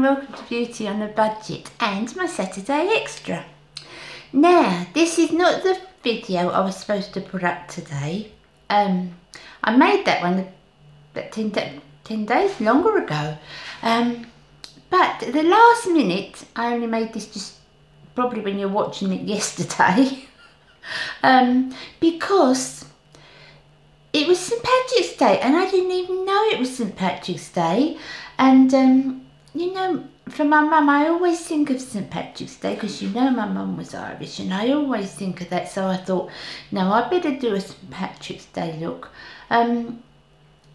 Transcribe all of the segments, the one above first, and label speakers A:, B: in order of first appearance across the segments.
A: welcome to Beauty on a Budget and my Saturday Extra. Now, this is not the video I was supposed to put up today. I made that one about 10 days longer ago. But at the last minute, I only made this just probably when you're watching it yesterday. Because it was St. Patrick's Day and I didn't even know it was St. Patrick's Day. And you know, for my mum, I always think of St. Patrick's Day because you know my mum was Irish and I always think of that. So I thought, no, I better do a St. Patrick's Day look. And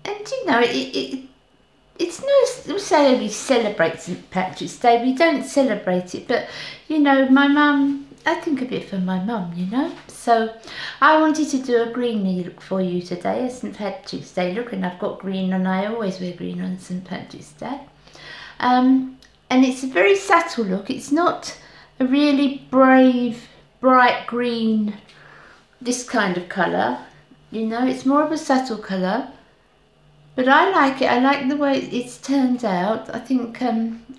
A: you know, it's nice to say we celebrate St. Patrick's Day. We don't celebrate it, but you know, my mum, I think of it for my mum, you know. So I wanted to do a greeny look for you today, a St. Patrick's Day look, and I've got green and I always wear green on St. Patrick's Day. And it's a very subtle look. It's not a really brave, bright green, this kind of colour, you know. It's more of a subtle colour. But I like it. I like the way it's turned out. I think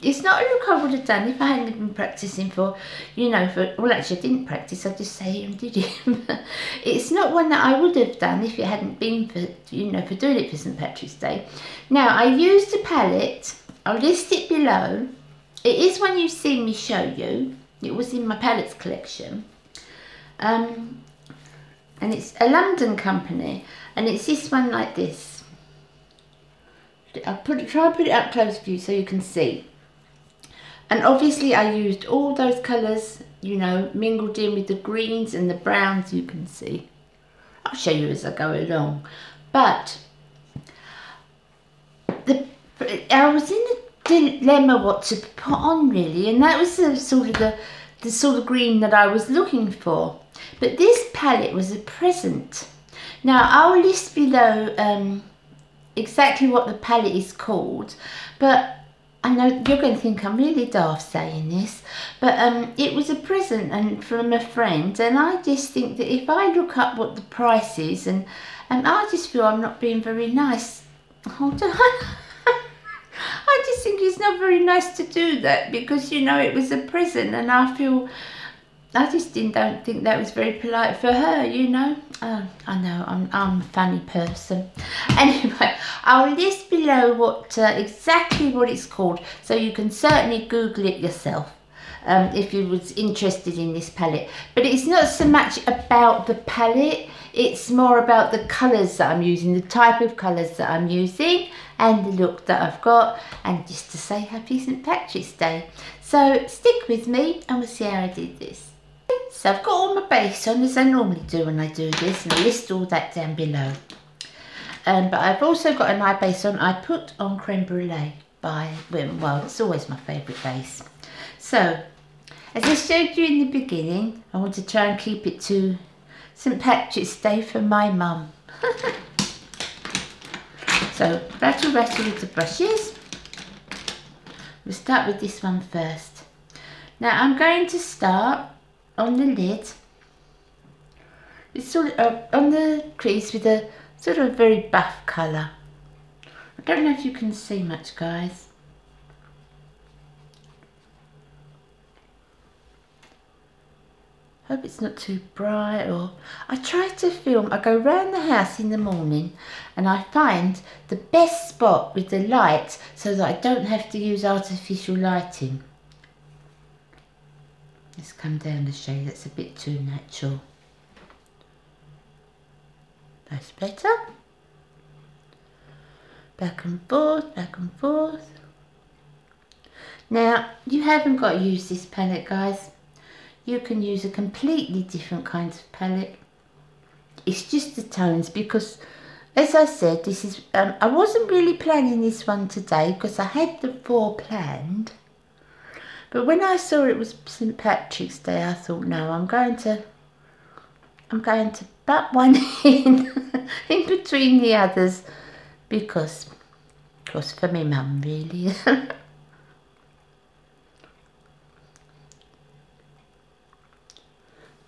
A: it's not a look I would have done if I hadn't been practising for, you know, well actually I didn't practice, I just say it and did it. It's not one that I would have done if it hadn't been for, you know, for doing it for St. Patrick's Day. Now I used a palette, I'll list it below. It is one you've seen me show you. It was in my palettes collection. And it's a London company and it's this one like this. I'll try and put it up close for you so you can see. And obviously I used all those colours, you know, mingled in with the greens and the browns you can see. I'll show you as I go along. But I was in a dilemma what to put on really, and that was the sort of green that I was looking for. But this palette was a present. Now I'll list below exactly what the palette is called, but I know you're going to think I'm really daft saying this, but it was a present and from a friend, and I just think that if I look up what the price is, and I just feel I'm not being very nice. Hold on. I just think it's not very nice to do that because, you know, it was a present and I just don't think that was very polite for her, you know. I know, I'm a funny person. Anyway, I'll list below what exactly what it's called, so you can certainly Google it yourself if you was interested in this palette. But it's not so much about the palette, it's more about the colours that I'm using, the type of colours that I'm using, and the look that I've got, and just to say happy St. Patrick's Day. So stick with me and we'll see how I did this. So I've got all my base on as I normally do when I do this, and I list all that down below. But I've also got an eye base on. I put on Creme Brûlée by, well, it's always my favourite base. So, as I showed you in the beginning, I want to try and keep it to St. Patrick's Day for my mum. So, rattle with the brushes. We'll start with this one first. Now I'm going to start on the lid, it's sort of on the crease with a sort of very buff colour. I don't know if you can see much, guys. Hope it's not too bright. Or I try to film, I go round the house in the morning and I find the best spot with the light so that I don't have to use artificial lighting. Let's come down the shade, that's a bit too natural. That's better. Back and forth, back and forth. Now, you haven't got to use this palette, guys. You can use a completely different kind of palette. It's just the tones because, as I said, this is, I wasn't really planning this one today because I had the 4 planned. But when I saw it was St. Patrick's Day, I thought, no, I'm going to butt one in between the others because for me mum really.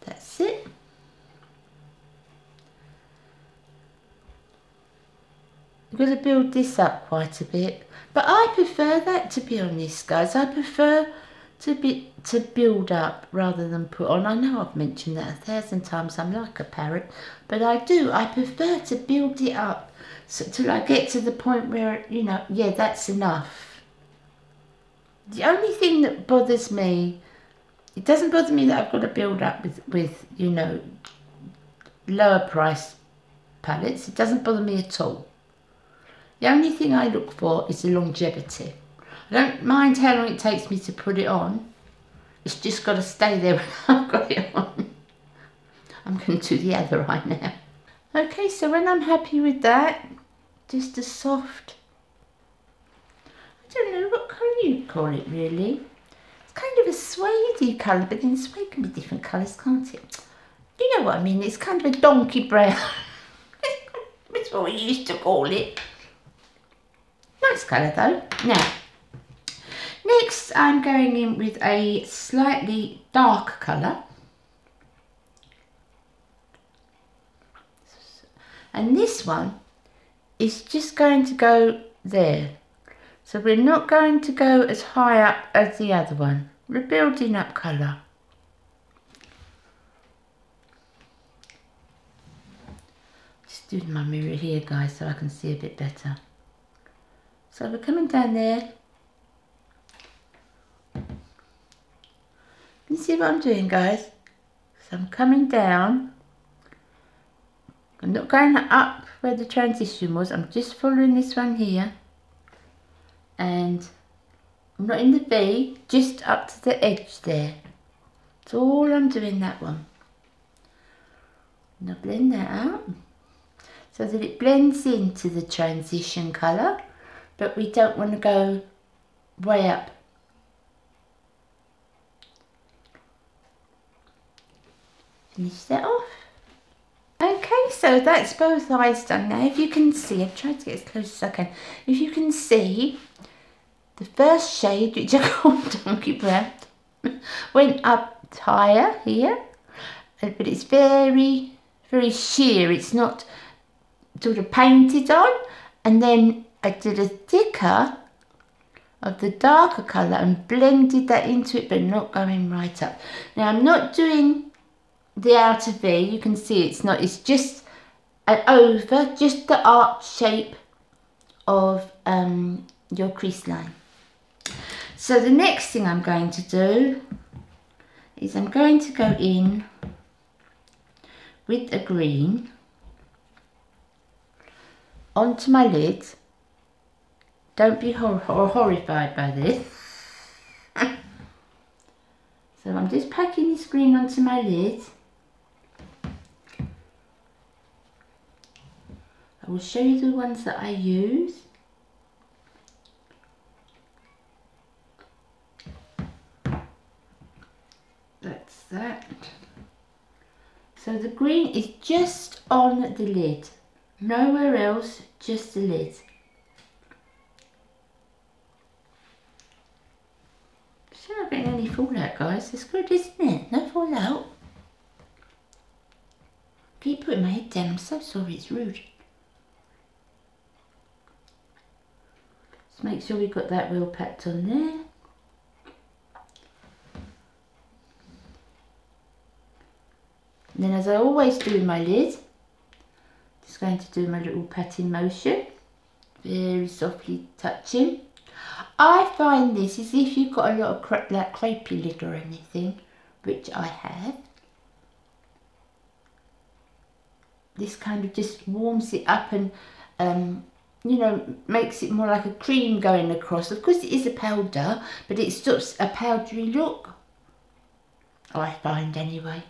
A: That's it. I've got to build this up quite a bit. But I prefer that, to be honest, guys. I prefer to build up rather than put on. I know I've mentioned that 1,000 times. I'm like a parrot, but I do. I prefer to build it up till I get to the point where, you know, yeah, that's enough. The only thing that bothers me, it doesn't bother me that I've got to build up with you know, lower price palettes. It doesn't bother me at all. The only thing I look for is the longevity. I don't mind how long it takes me to put it on. It's just got to stay there when I've got it on. I'm going to do the other eye now. Okay, so when I'm happy with that, just a soft, I don't know what colour you'd call it really. It's kind of a suede colour, but then suede can be different colours, can't it? You know what I mean, it's kind of a donkey brown. That's what we used to call it. Nice colour though. Now, next I'm going in with a slightly dark colour. And this one is just going to go there. So we're not going to go as high up as the other one. We're building up colour. Just doing my mirror here, guys, so I can see a bit better. So we're coming down there. Can you see what I'm doing, guys? So I'm coming down. I'm not going up where the transition was. I'm just following this one here. And I'm not in the V, just up to the edge there. That's all I'm doing, that one. And I'll blend that out so that it blends into the transition colour, but we don't want to go way up. Finish that off. Okay, so that's both eyes done now. If you can see, I've tried to get as close as I can. If you can see, the first shade, which I call Donkey Brown, went up higher here, but it's very, very sheer. It's not sort of painted on. And then I did a thicker of the darker colour and blended that into it, but not going right up. Now I'm not doing the outer V. You can see it's not. It's just an over, just the arch shape of your crease line. So the next thing I'm going to do is I'm going to go in with a green onto my lid. Don't be horrified by this. So I'm just packing this green onto my lid. I will show you the ones that I use. That's that. So the green is just on the lid, nowhere else, just the lid. Still not getting any fallout, guys. It's good, isn't it? No fallout. Keep putting my head down. I'm so sorry, it's rude. Just make sure we've got that well packed on there. And then, as I always do in my lid, just going to do my little patting motion, very softly touching. I find this is if you've got a lot of like crepey lid or anything, which I have. This kind of just warms it up and you know, makes it more like a cream going across. Of course it is a powder, but it stops a powdery look, I find anyway.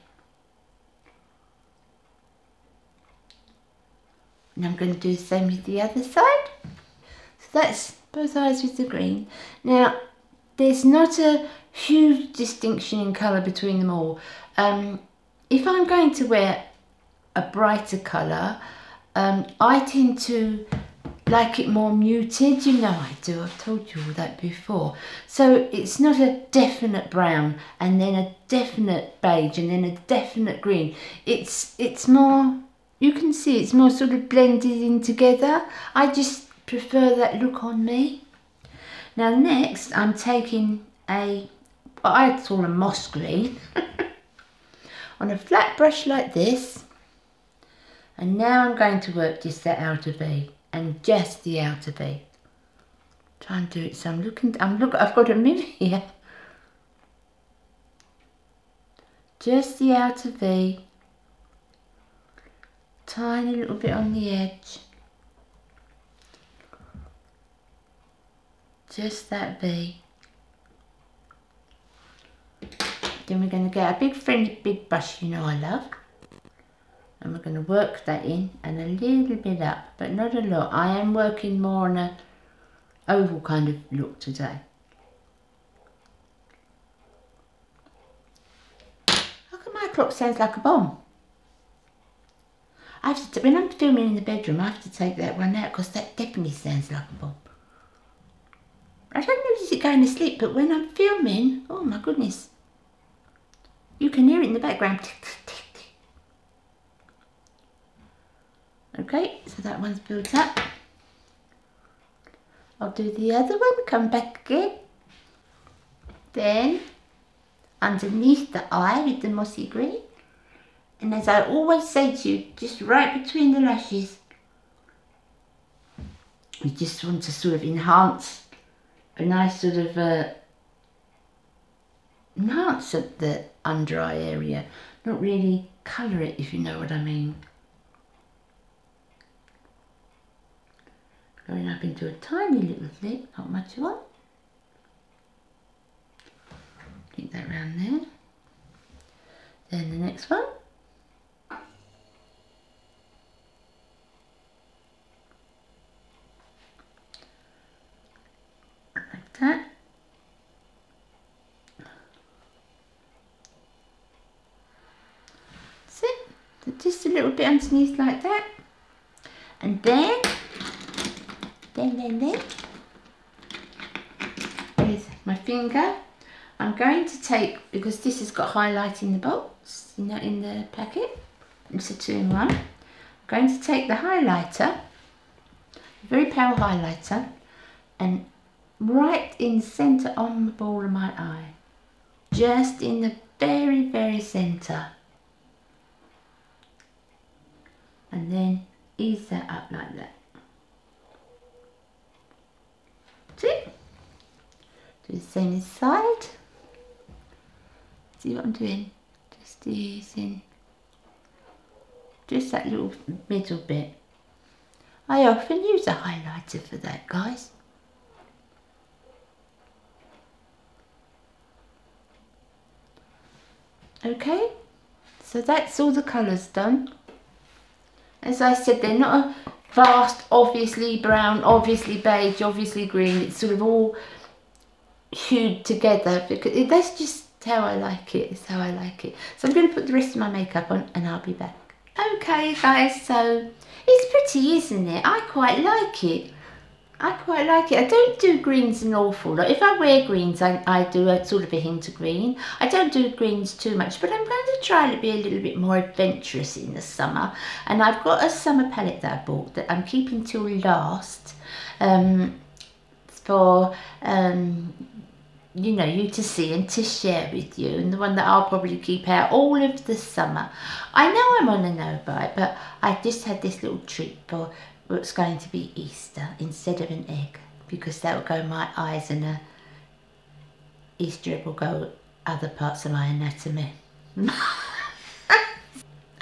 A: And I'm going to do the same with the other side. So that's both eyes with the green. Now, there's not a huge distinction in colour between them all. If I'm going to wear a brighter colour, I tend to like it more muted. You know I do, I've told you all that before. So it's not a definite brown and then a definite beige and then a definite green. It's more, You can see it's more sort of blended in together. I just prefer that look on me. Now next I'm taking what I call a moss green on a flat brush like this, and now I'm going to work just that outer V and just the outer V. Try and do it so I've got a mirror here. Just the outer V, tiny little bit on the edge, just that V. Then we're going to get a big friendly big brush you know I love, and we're going to work that in and a little bit up, but not a lot. I am working more on a oval kind of look today. How come my clock sounds like a bomb? I have to, when I'm filming in the bedroom, I have to take that one out because that definitely sounds like a bomb. I don't notice it going to sleep, but when I'm filming, oh my goodness, you can hear it in the background. Okay, so that one's built up. I'll do the other one, come back again. Then underneath the eye with the mossy green. And as I always say to you, just right between the lashes, you just want to sort of enhance a nice sort of enhance the under eye area, not really colour it, if you know what I mean. Going up into a tiny little slit, not much of one. Keep that round there. Then the next one. Like that. That's it. Just a little bit underneath like that. And then with my finger, I'm going to take, because this has got highlight in the box, you know, in the packet, it's a 2-in-1. I'm going to take the highlighter, a very pale highlighter, and right in the centre on the ball of my eye, just in the very, very centre, and then ease that up like that. See? Do the same this side. See what I'm doing? Just easing. Just that little middle bit. I often use a highlighter for that, guys. Okay, so that's all the colours done. As I said, they're not a vast, obviously brown, obviously beige, obviously green. It's sort of all hued together because that's just how I like it. It's how I like it. So I'm going to put the rest of my makeup on and I'll be back. Okay guys, so it's pretty, isn't it? I quite like it. I quite like it. I don't do greens an awful lot. If I wear greens, I do a sort of a hint of green. I don't do greens too much, but I'm going to try to be a little bit more adventurous in the summer. And I've got a summer palette that I bought that I'm keeping till last for you know, you to see and to share with you, and the one that I'll probably keep out all of the summer. I know I'm on a no-buy, but I just had this little treat for what's going to be Easter instead of an egg, because that will go my eyes and a Easter egg will go other parts of my anatomy.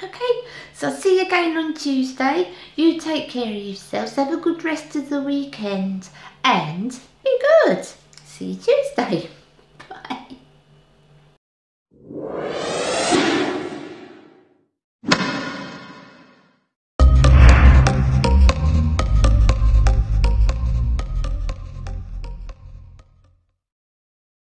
A: Okay, so I'll see you again on Tuesday. You take care of yourselves, have a good rest of the weekend, and be good. See you Tuesday. Bye.